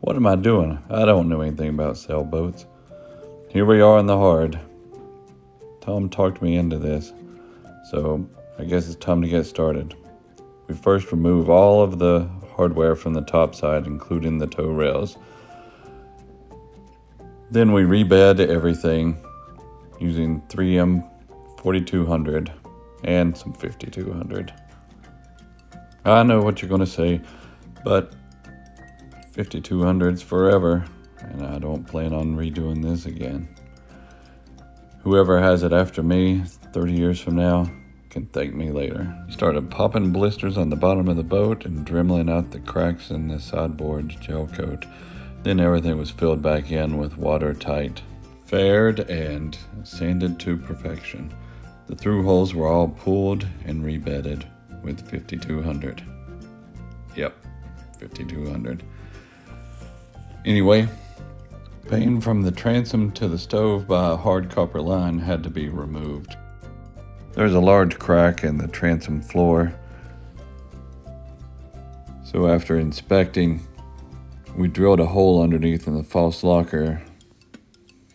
What am I doing? I don't know anything about sailboats. Here we are in the hard. Tom talked me into this, so I guess it's time to get started. We first remove all of the hardware from the top side, including the tow rails. Then we rebed everything using 3M 4200 and some 5200. I know what you're going to say, but 5200's forever, and I don't plan on redoing this again. Whoever has it after me 30 years from now can thank me later. Started popping blisters on the bottom of the boat and dremeling out the cracks in the sideboard gel coat. Then everything was filled back in with watertight, faired and sanded to perfection. The through holes were all pulled and rebedded with 5200. Yep, 5200. Anyway, pane from the transom to the stove by a hard copper line had to be removed. There's a large crack in the transom floor, so after inspecting, we drilled a hole underneath in the false locker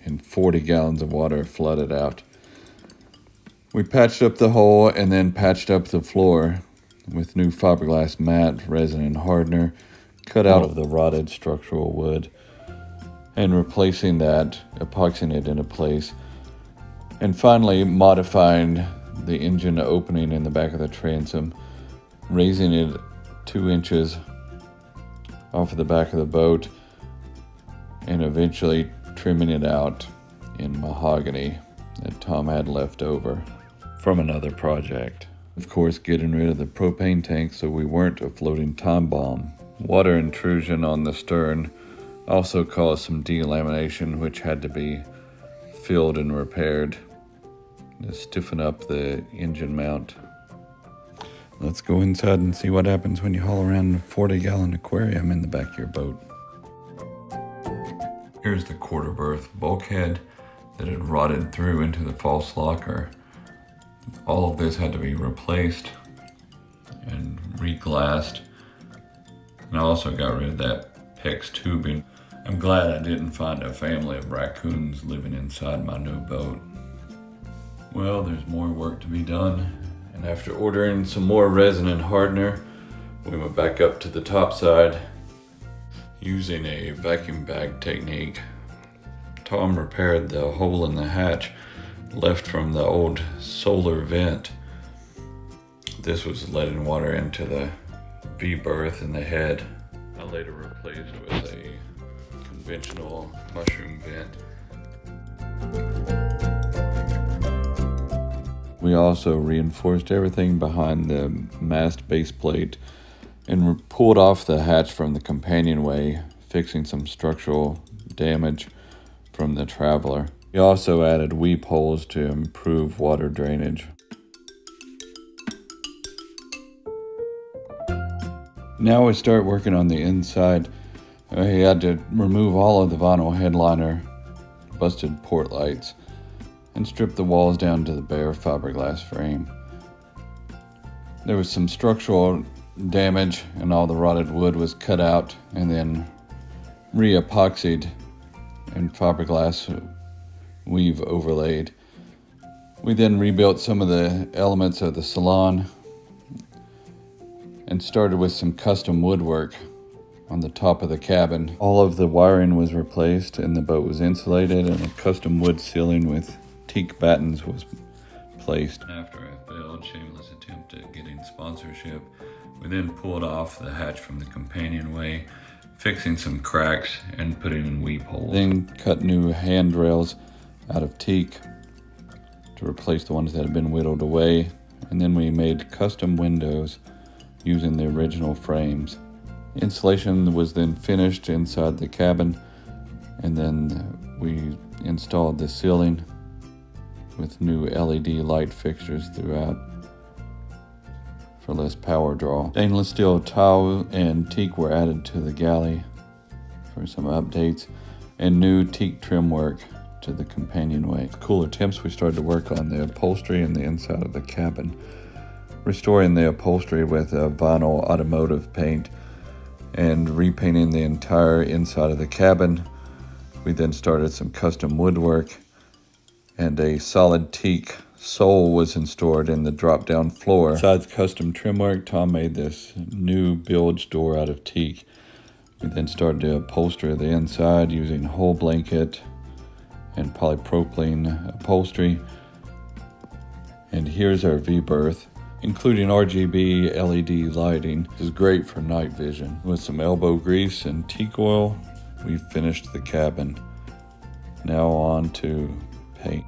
and 40 gallons of water flooded out. We patched up the hole and then patched up the floor with new fiberglass mat, resin and hardener, cut out of the rotted structural wood, and replacing that, epoxying it into place, and finally modifying the engine opening in the back of the transom, raising it 2 inches off of the back of the boat, and eventually trimming it out in mahogany that Tom had left over from another project. Of course, getting rid of the propane tank so we weren't a floating time bomb. Water intrusion on the stern also caused some delamination, which had to be filled and repaired to stiffen up the engine mount. Let's go inside and see what happens when you haul around a 40-gallon aquarium in the back of your boat. Here's the quarter berth bulkhead that had rotted through into the false locker. All of this had to be replaced and re-glassed. And I also got rid of that PEX tubing. I'm glad I didn't find a family of raccoons living inside my new boat. Well, there's more work to be done. And after ordering some more resin and hardener, we went back up to the top side using a vacuum bag technique. Tom repaired the hole in the hatch left from the old solar vent. This was letting water into the V-berth in the head. I later replaced it with a conventional mushroom vent. We also reinforced everything behind the mast base plate and pulled off the hatch from the companionway, fixing some structural damage from the Traveler. We also added weep holes to improve water drainage. Now we start working on the inside. I had to remove all of the vinyl headliner, busted port lights, and strip the walls down to the bare fiberglass frame. There was some structural damage and all the rotted wood was cut out and then re-epoxied and fiberglass weave overlaid. We then rebuilt some of the elements of the salon and started with some custom woodwork on the top of the cabin. All of the wiring was replaced and the boat was insulated, and a custom wood ceiling with teak battens was placed. After a failed shameless attempt at getting sponsorship, we then pulled off the hatch from the companionway, fixing some cracks and putting in weep holes. Then cut new handrails out of teak to replace the ones that had been whittled away, and then we made custom windows using the original frames. Insulation was then finished inside the cabin, and then we installed the ceiling with new LED light fixtures throughout for less power draw. Stainless steel tile and teak were added to the galley for some updates, and new teak trim work to the companionway. Cooler temps, we started to work on the upholstery and the inside of the cabin, restoring the upholstery with a vinyl automotive paint and repainting the entire inside of the cabin. We then started some custom woodwork, and a solid teak sole was installed in the drop-down floor. Besides custom trim work, Tom made this new bilge door out of teak. We then started to upholster the inside using whole blanket and polypropylene upholstery. And here's our V-berth, including RGB LED lighting. This is great for night vision. With some elbow grease and teak oil, we finished the cabin. Now on to paint.